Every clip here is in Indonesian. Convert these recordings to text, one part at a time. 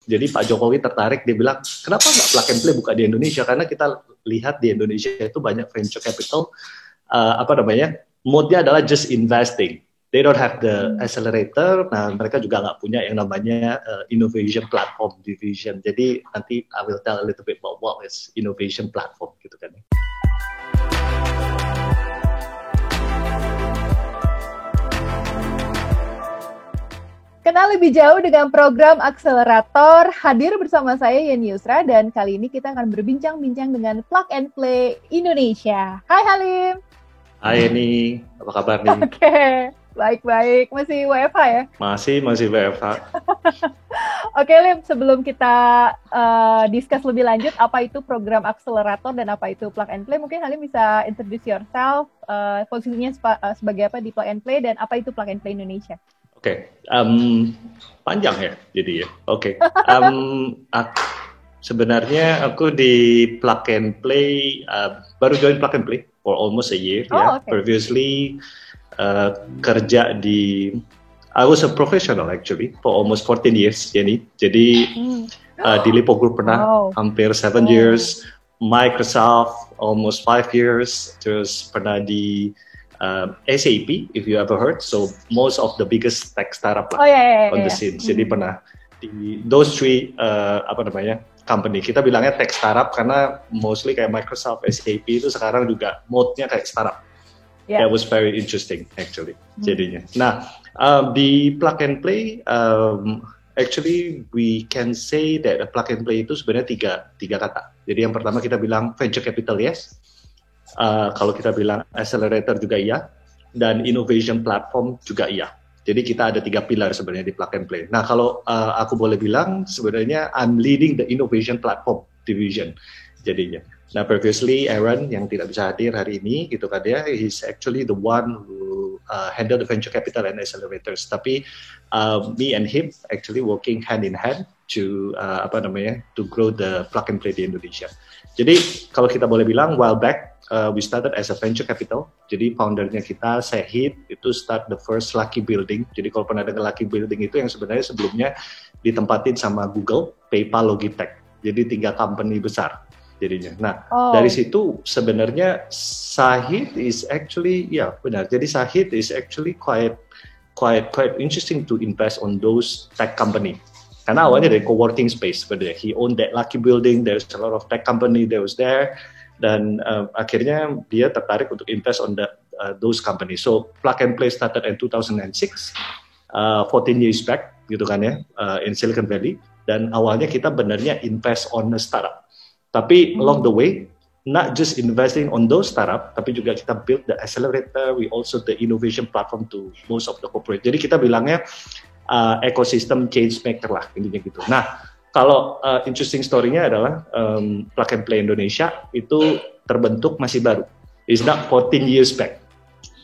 Jadi Pak Jokowi tertarik, dia bilang, kenapa nggak plug and play buka di Indonesia? Karena kita lihat di Indonesia itu banyak venture capital, mode-nya adalah just investing. They don't have the accelerator. Nah, mereka juga nggak punya yang namanya innovation platform division. Jadi nanti I will tell a little bit about what is innovation platform gitu kan. Kenal lebih jauh dengan program akselerator. Hadir bersama saya Yeni Yusra dan kali ini kita akan berbincang-bincang dengan Plug and Play Indonesia. Hai Halim. Hai Yeni, apa kabar nih? Oke, baik-baik. Masih WFH ya? Masih WFH. Oke Lim, sebelum kita discuss lebih lanjut apa itu program akselerator dan apa itu Plug and Play, mungkin Halim bisa introduce yourself, posisinya sebagai apa di Plug and Play dan apa itu Plug and Play Indonesia. Oke, panjang ya jadi ya. Oke, sebenarnya aku di Plug and Play baru join Plug and Play for almost a year ya. Okay. Previously kerja di I was a professional actually for almost 14 years Jenny. Jadi di Lipo Group pernah hampir 7 years, Microsoft almost 5 years, terus pernah di SAP, if you ever heard, so most of the biggest tech startup on the scene. Jadi pernah di those three company. Kita bilangnya tech startup karena mostly kayak Microsoft, SAP itu sekarang juga mode-nya kayak startup. That was very interesting actually. Jadinya. Nah di Plug and Play, actually we can say that a Plug and Play itu sebenarnya tiga kata. Jadi yang pertama kita bilang venture capital yes. Kalau kita bilang accelerator juga iya, dan innovation platform juga iya. Jadi kita ada 3 pilar sebenarnya di Plug and Play. Nah kalau aku boleh bilang sebenarnya I'm leading the innovation platform division jadinya. Nah previously Aaron yang tidak bisa hadir hari ini gitu kan dia, he's actually the one who handle the venture capital and accelerators. Tapi me and him actually working hand in hand to to grow the Plug and Play di Indonesia. Jadi kalau kita boleh bilang while back we started as a venture capital. Jadi foundernya kita Sehid itu start the first Lucky Building. Jadi kalau pernah dengar Lucky Building itu yang sebenarnya sebelumnya ditempatin sama Google, PayPal, Logitech. Jadi 3 company besar jadinya. Nah dari situ sebenarnya Sahid is actually benar. Jadi Sahid is actually quite interesting to invest on those tech company. Karena awalnya dari co-working space, sebenarnya he owned that Lucky Building, there's a lot of tech company that was there, dan akhirnya dia tertarik untuk invest on those companies. So Plug and Play started in 2006, 14 years back, gitu kan ya, in Silicon Valley, dan awalnya kita benernya invest on a startup. Tapi along the way, not just investing on those startup, tapi juga kita build the accelerator, we also the innovation platform to most of the corporate. Jadi kita bilangnya ekosistem change maker lah intinya gitu. Nah kalau interesting story-nya adalah Plug and Play Indonesia itu terbentuk masih baru. It's not 14 years back.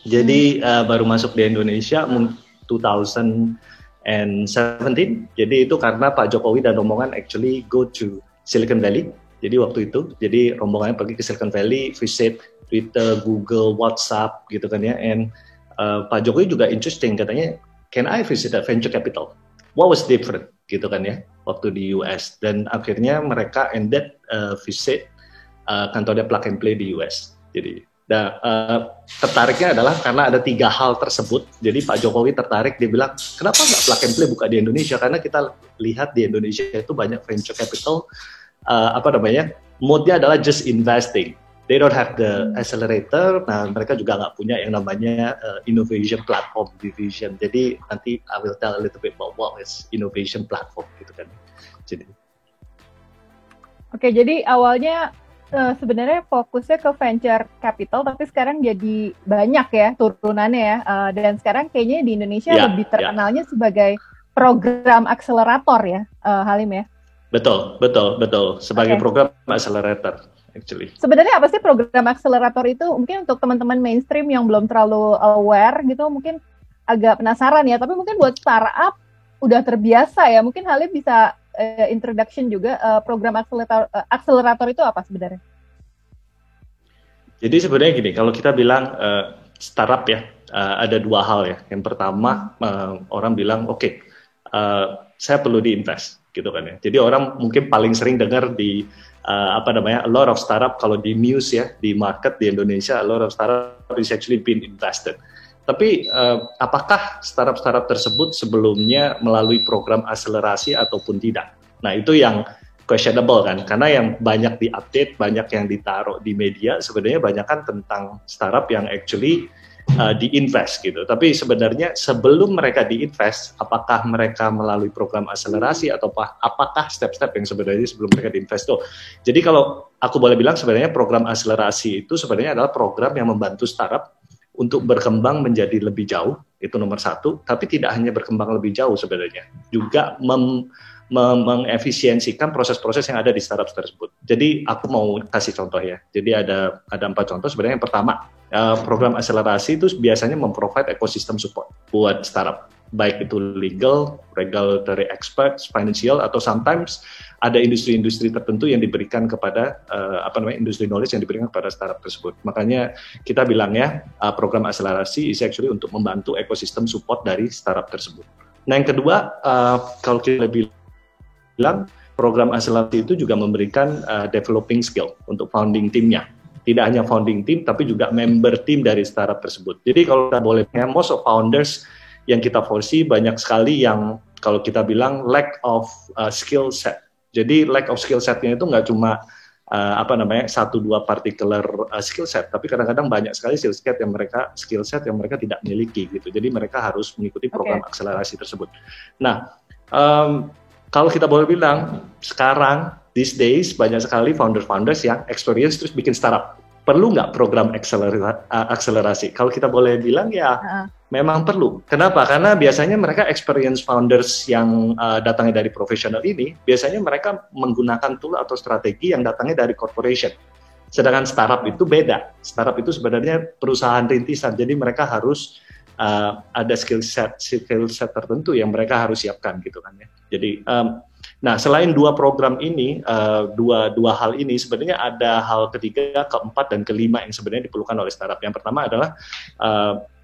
Jadi baru masuk di Indonesia 2017. Jadi itu karena Pak Jokowi dan rombongan actually go to Silicon Valley. Jadi waktu itu, jadi rombongannya pergi ke Silicon Valley, visit Twitter, Google, WhatsApp gitu kan ya. And Pak Jokowi juga interesting katanya, can I visit a venture capital? What was different gitu kan ya waktu di US, dan akhirnya mereka ended visit kantornya Plug and Play di US. Jadi tertariknya adalah karena ada 3 hal tersebut. Jadi Pak Jokowi tertarik, dia bilang kenapa nggak Plug and Play buka di Indonesia, karena kita lihat di Indonesia itu banyak venture capital mode-nya adalah just investing. They don't have the accelerator. Nah, mereka juga nggak punya yang namanya innovation platform division. Jadi nanti I will tell a little bit about what is innovation platform gitu kan. Jadi. Oke, jadi awalnya sebenarnya fokusnya ke venture capital, tapi sekarang jadi banyak ya turunannya ya. Dan sekarang kayaknya di Indonesia lebih terkenalnya sebagai program akselerator ya, Halim ya. Betul. Sebagai program akselerator. Actually. Sebenarnya apa sih program akselerator itu? Mungkin untuk teman-teman mainstream yang belum terlalu aware gitu, mungkin agak penasaran ya. Tapi mungkin buat startup udah terbiasa ya. Mungkin Halim bisa introduction juga program akselerator itu apa sebenarnya? Jadi sebenarnya gini, kalau kita bilang startup ya, ada 2 hal ya. Yang pertama orang bilang, oke, saya perlu diinvest. gitu kan ya. Jadi orang mungkin paling sering dengar di a lot of startup, kalau di news ya, di market di Indonesia, a lot of startup is actually been invested. Tapi apakah startup-startup tersebut sebelumnya melalui program akselerasi ataupun tidak? Nah, itu yang questionable kan, karena yang banyak diupdate, banyak yang ditaruh di media sebenarnya banyak kan tentang startup yang actually diinvest gitu. Tapi sebenarnya sebelum mereka diinvest, apakah mereka melalui program akselerasi atau apakah step-step yang sebenarnya sebelum mereka diinvest tuh. Jadi kalau aku boleh bilang sebenarnya program akselerasi itu sebenarnya adalah program yang membantu startup untuk berkembang menjadi lebih jauh, itu nomor satu. Tapi tidak hanya berkembang lebih jauh sebenarnya, juga mengefisiensikan proses-proses yang ada di startup tersebut. Jadi aku mau kasih contoh ya. Jadi ada 4 contoh sebenarnya. Yang pertama, program akselerasi itu biasanya memprovide ekosistem support buat startup, baik itu legal, regulatory experts, financial, atau sometimes ada industri-industri tertentu yang diberikan kepada industri knowledge yang diberikan kepada startup tersebut. Makanya kita bilang ya, program akselerasi is actually untuk membantu ekosistem support dari startup tersebut. Nah, yang kedua, kalau kita bilang program akselerasi itu juga memberikan developing skill untuk founding teamnya. Tidak hanya founding team, tapi juga member team dari startup tersebut. Jadi kalau kita boleh, most of founders yang kita foresee banyak sekali yang kalau kita bilang lack of skill set. Jadi lack of skill setnya itu nggak cuma 1-2 particular skill set, tapi kadang-kadang banyak sekali skill set yang mereka tidak miliki gitu. Jadi mereka harus mengikuti program akselerasi tersebut. Nah, kalau kita boleh bilang sekarang these days banyak sekali founder-founders yang experience terus bikin startup. Perlu nggak program akselerasi? Kalau kita boleh bilang ya memang perlu. Kenapa? Karena biasanya mereka experience founders yang datangnya dari profesional ini, biasanya mereka menggunakan tool atau strategi yang datangnya dari corporation. Sedangkan startup itu beda. Startup itu sebenarnya perusahaan rintisan, jadi mereka harus ada skill set tertentu yang mereka harus siapkan gitu kan ya. Jadi nah, selain 2 program ini, dua hal ini, sebenarnya ada hal ketiga, keempat, dan kelima yang sebenarnya diperlukan oleh startup. Yang pertama adalah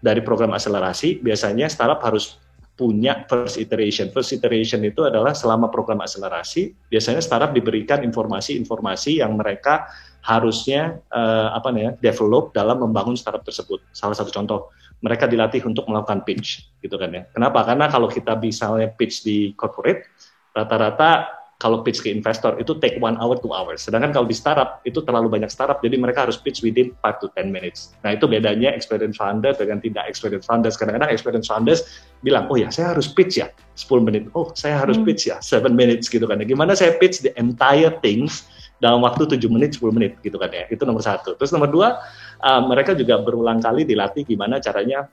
dari program akselerasi, biasanya startup harus punya first iteration. First iteration itu adalah selama program akselerasi, biasanya startup diberikan informasi-informasi yang mereka harusnya develop dalam membangun startup tersebut. Salah satu contoh, mereka dilatih untuk melakukan pitch, gitu kan ya. Kenapa? Karena kalau kita misalnya pitch di corporate, rata-rata kalau pitch ke investor itu take 1 hour, 2 hours. Sedangkan kalau di startup itu terlalu banyak startup, jadi mereka harus pitch within 5 to 10 minutes. Nah, itu bedanya experience founder dengan tidak experience founders. Kadang-kadang experience founders bilang, oh ya saya harus pitch ya 10 menit. Oh, saya harus pitch ya 7 minutes gitu kan. Gimana saya pitch the entire things dalam waktu 7 menit, 10 menit gitu kan ya. Itu nomor 1. Terus nomor 2, mereka juga berulang kali dilatih gimana caranya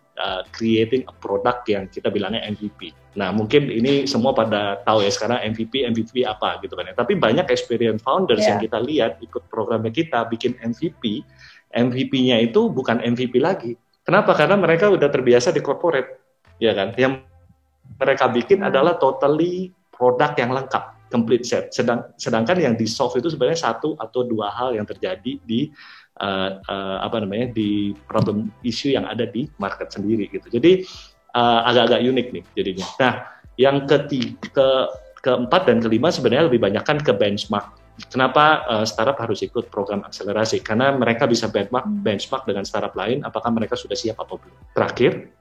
creating a product yang kita bilangnya MVP. Nah, mungkin ini semua pada tahu ya sekarang MVP apa gitu kan ya. Tapi banyak experience founders yang kita lihat ikut programnya kita bikin MVP. MVP-nya itu bukan MVP lagi. Kenapa? Karena mereka udah terbiasa di corporate, ya kan. Yang mereka bikin adalah totally produk yang lengkap, complete set. Sedangkan yang di solve itu sebenarnya 1 atau 2 hal yang terjadi di di problem issue yang ada di market sendiri gitu. Jadi agak-agak unik nih jadinya. Nah, yang keempat dan kelima sebenarnya lebih banyak kan ke benchmark. Kenapa startup harus ikut program akselerasi? Karena mereka bisa benchmark dengan startup lain, apakah mereka sudah siap atau belum. Terakhir,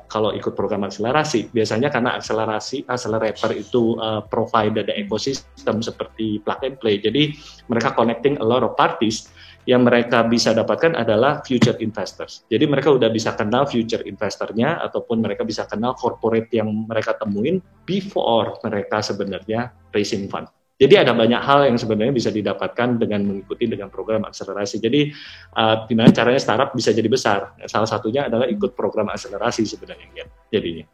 kalau ikut program akselerasi, biasanya karena accelerator itu provide the ecosystem seperti plug and play, jadi mereka connecting a lot of parties. Yang mereka bisa dapatkan adalah future investors. Jadi mereka udah bisa kenal future investornya, ataupun mereka bisa kenal corporate yang mereka temuin before mereka sebenarnya raising fund. Jadi ada banyak hal yang sebenarnya bisa didapatkan dengan mengikuti dengan program akselerasi. Jadi gimana caranya startup bisa jadi besar? Salah satunya adalah ikut program akselerasi sebenarnya ya, jadinya.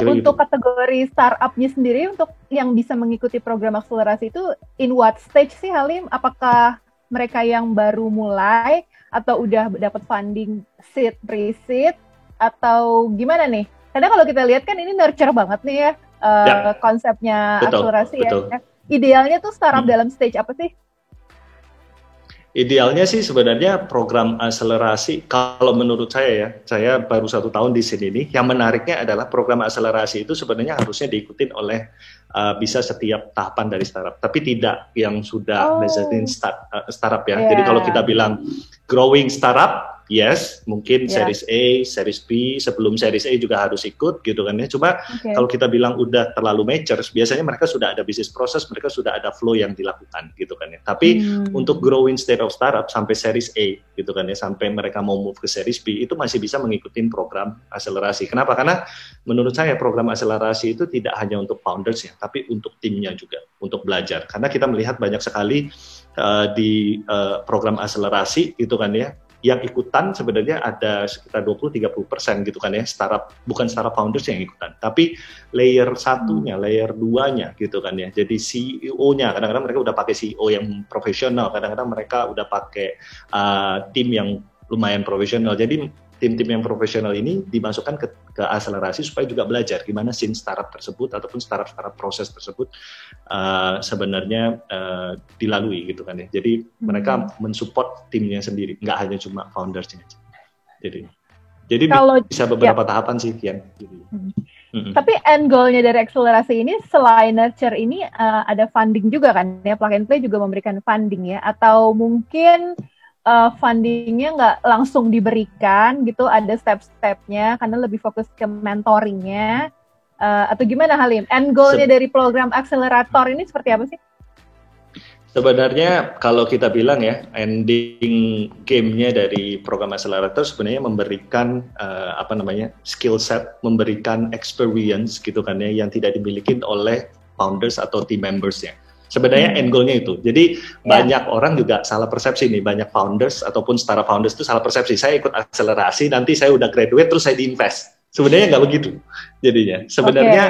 Untuk kategori startupnya sendiri, untuk yang bisa mengikuti program akselerasi itu in what stage sih Halim? Apakah mereka yang baru mulai atau udah dapat funding seed, pre-seed, atau gimana nih? Karena kalau kita lihat kan ini nurture banget nih ya, konsepnya akselerasi ya. Idealnya tuh startup dalam stage apa sih? Idealnya sih sebenarnya program akselerasi, kalau menurut saya baru 1 tahun di sini nih, yang menariknya adalah program akselerasi itu sebenarnya harusnya diikutin oleh bisa setiap tahapan dari startup, tapi tidak yang sudah mezzanine startup ya. Jadi kalau kita bilang growing startup, yes, mungkin series A, series B, sebelum series A juga harus ikut gitu kan ya. Cuma kalau kita bilang udah terlalu mature, biasanya mereka sudah ada bisnis proses, mereka sudah ada flow yang dilakukan gitu kan ya. Tapi untuk growing state of startup sampai series A gitu kan ya, sampai mereka mau move ke series B, itu masih bisa mengikuti program akselerasi. Kenapa? Karena menurut saya program akselerasi itu tidak hanya untuk founders ya, tapi untuk timnya juga, untuk belajar. Karena kita melihat banyak sekali di program akselerasi gitu kan ya, yang ikutan sebenarnya ada sekitar 20-30% gitu kan ya, bukan startup founders yang ikutan, tapi layer satunya, layer 2-nya gitu kan ya. Jadi CEO-nya, kadang-kadang mereka udah pakai CEO yang profesional, kadang-kadang mereka udah pakai tim yang lumayan profesional. Jadi tim-tim yang profesional ini dimasukkan ke akselerasi supaya juga belajar gimana scene startup tersebut ataupun startup proses tersebut sebenarnya dilalui gitu kan ya. Jadi mereka mensupport timnya sendiri, nggak hanya cuma foundersnya. Jadi kalau, bisa beberapa tahapan sih Kian. Tapi end goal-nya dari akselerasi ini selain nurture ini ada funding juga kan ya, Plug and Play juga memberikan funding ya, atau mungkin fundingnya nggak langsung diberikan gitu, ada step-stepnya karena lebih fokus ke mentoringnya, atau gimana Halim? End goal-nya dari program akselerator ini seperti apa sih? Sebenarnya kalau kita bilang ya, ending game-nya dari program akselerator sebenarnya memberikan skill set, memberikan experience gitu kan ya, yang tidak dimiliki oleh founders atau team members-nya. Sebenarnya end goal-nya itu. Jadi banyak orang juga salah persepsi nih, banyak founders ataupun startup founders itu salah persepsi. Saya ikut akselerasi, nanti saya udah graduate terus saya diinvest. Sebenarnya nggak begitu jadinya. Sebenarnya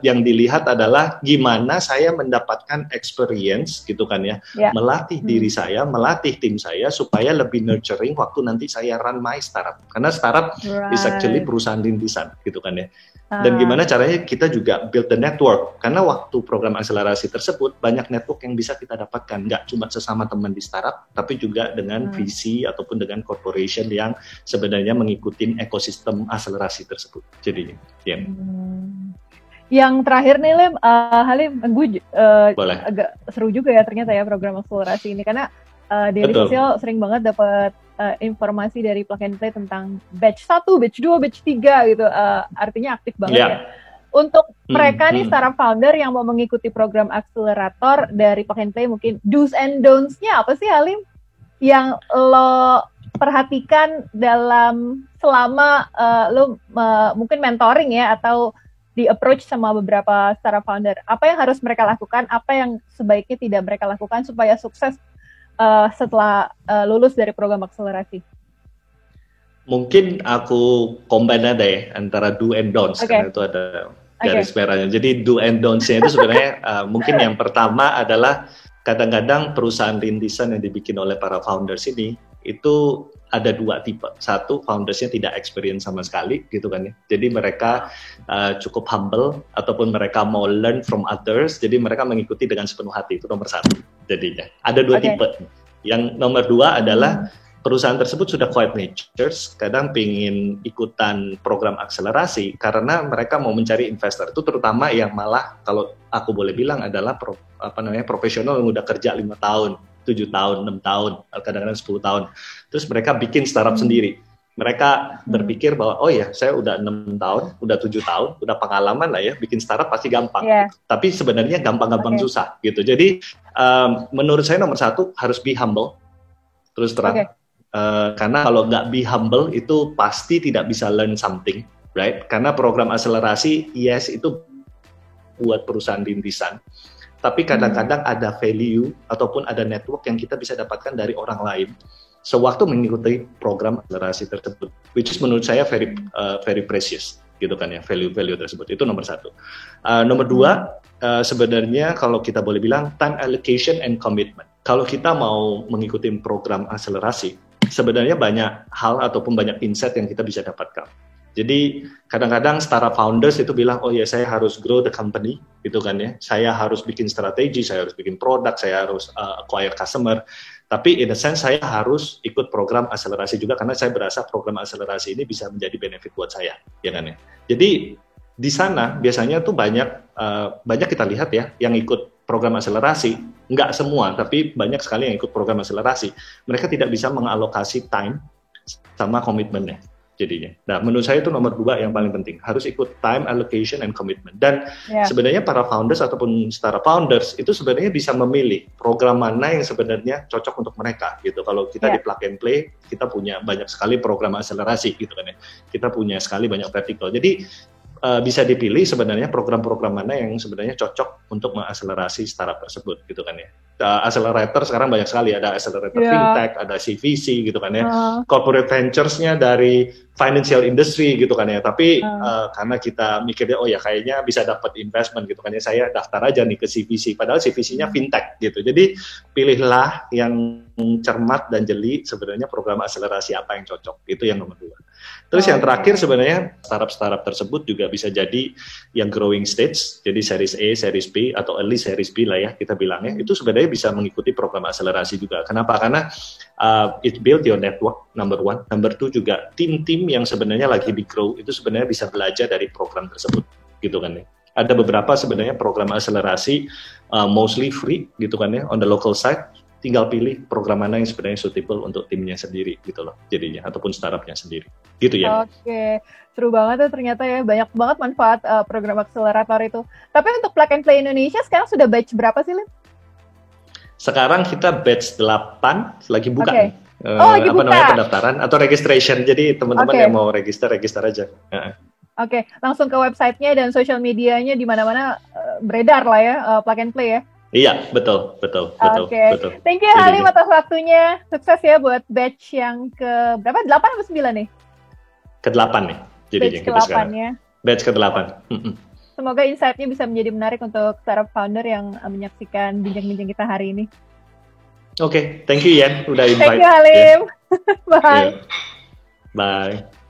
yang dilihat adalah gimana saya mendapatkan experience gitu kan ya, melatih diri saya, melatih tim saya supaya lebih nurturing waktu nanti saya run my startup. Karena startup is actually perusahaan rintisan gitu kan ya. Dan gimana caranya kita juga build the network, karena waktu program akselerasi tersebut banyak network yang bisa kita dapatkan, nggak cuma sesama teman di startup, tapi juga dengan VC ataupun dengan corporation yang sebenarnya mengikuti ekosistem akselerasi tersebut. Jadinya, Yang terakhir nih Halim, gue agak seru juga ya ternyata ya program akselerasi ini, karena dari sosial sering banget dapat informasi dari Plug and Play tentang batch 1, batch 2, batch 3 gitu, artinya aktif banget ya. Untuk mereka nih startup founder yang mau mengikuti program akselerator dari Plug and Play, mungkin do's and don'ts-nya apa sih Halim yang lo perhatikan dalam selama lo mungkin mentoring ya atau di approach sama beberapa startup founder? Apa yang harus mereka lakukan, apa yang sebaiknya tidak mereka lakukan supaya sukses setelah lulus dari program akselerasi? Mungkin aku combine ada ya antara do and don'ts, karena itu ada garis merahnya. Jadi do and don'ts-nya itu sebenarnya mungkin yang pertama adalah kadang-kadang perusahaan rintisan yang dibikin oleh para founders ini itu ada dua tipe. Satu, foundersnya tidak experience sama sekali gitu kan ya. Jadi mereka cukup humble ataupun mereka mau learn from others. Jadi mereka mengikuti dengan sepenuh hati, itu nomor satu. Jadinya ada dua tipe. Yang nomor dua adalah perusahaan tersebut sudah quite mature, kadang pengen ikutan program akselerasi karena mereka mau mencari investor. Itu terutama yang malah kalau aku boleh bilang adalah profesional yang udah kerja 5 tahun, 7 tahun, 6 tahun, kadang-kadang 10 tahun. Terus mereka bikin startup sendiri. Mereka berpikir bahwa, oh ya, saya udah 6 tahun, udah 7 tahun, udah pengalaman lah ya, bikin startup pasti gampang. Gitu. Tapi sebenarnya gampang-gampang susah gitu. Jadi menurut saya nomor satu harus be humble, terus terang. Karena kalau nggak be humble itu pasti tidak bisa learn something, right? Karena program akselerasi, yes itu buat perusahaan rintisan. Tapi kadang-kadang ada value ataupun ada network yang kita bisa dapatkan dari orang lain sewaktu mengikuti program akselerasi tersebut, which is menurut saya very precious, gitu kan ya, value tersebut. Itu nomor satu. Nomor dua, sebenarnya kalau kita boleh bilang time allocation and commitment. Kalau kita mau mengikuti program akselerasi, sebenarnya banyak hal ataupun banyak insight yang kita bisa dapatkan. Jadi kadang-kadang startup founders itu bilang, oh ya saya harus grow the company, gitu kan ya. Saya harus bikin strategi, saya harus bikin produk, saya harus acquire customer. Tapi in a sense saya harus ikut program akselerasi juga karena saya berasa program akselerasi ini bisa menjadi benefit buat saya, ya kan ya. Jadi di sana biasanya tuh banyak kita lihat ya yang ikut program akselerasi, nggak semua, tapi banyak sekali yang ikut program akselerasi. Mereka tidak bisa mengalokasi time sama komitmennya jadinya. Nah, menurut saya itu nomor 2 yang paling penting, harus ikut time allocation and commitment. Dan sebenarnya para founders ataupun startup founders itu sebenarnya bisa memilih program mana yang sebenarnya cocok untuk mereka gitu. Kalau kita di Plug and Play, kita punya banyak sekali program akselerasi gitu kan ya. Kita punya sekali banyak vertical. Jadi bisa dipilih sebenarnya program-program mana yang sebenarnya cocok untuk mengakselerasi startup tersebut gitu kan ya. Accelerator sekarang banyak sekali, ada accelerator fintech, ada CVC gitu kan ya. Corporate ventures-nya dari financial industry gitu kan ya. Tapi karena kita mikirnya oh ya kayaknya bisa dapat investment gitu kan ya, saya daftar aja nih ke CVC, padahal CVC-nya fintech gitu. Jadi pilihlah yang cermat dan jeli sebenarnya program akselerasi apa yang cocok. Itu yang nomor 2. Terus yang terakhir sebenarnya startup-startup tersebut juga bisa jadi yang growing stage, jadi series A, series B atau early series B lah ya kita bilangnya, itu sebenarnya bisa mengikuti program akselerasi juga. Kenapa? Karena it build your network, number 1. Number 2 juga tim-tim yang sebenarnya lagi di grow itu sebenarnya bisa belajar dari program tersebut gitu kan ya. Ada beberapa sebenarnya program akselerasi mostly free gitu kan ya on the local side. Tinggal pilih program mana yang sebenarnya suitable untuk timnya sendiri gitu loh jadinya, ataupun startupnya sendiri gitu ya. Oke, seru banget tuh ternyata ya, banyak banget manfaat program akselerator itu. Tapi untuk Plug and Play Indonesia sekarang sudah batch berapa sih, Lin? Sekarang kita batch 8 lagi buka nih. Lagi buka. Namanya pendaftaran atau registration, jadi teman-teman yang mau register aja. Oke, langsung ke websitenya dan social medianya di mana-mana beredar lah ya, Plug and Play ya. Iya, betul. Oke. Thank you Halim atas waktunya. Sukses ya buat batch yang ke berapa? 8 atau 9 nih? Ke-8 nih. Jadinya batch ke-8 ya. Batch ke-8. Semoga insight-nya bisa menjadi menarik untuk startup founder yang menyaksikan bincang-bincang kita hari ini. Oke, thank you Yan udah invite. Thank you Halim. Bye. Bye.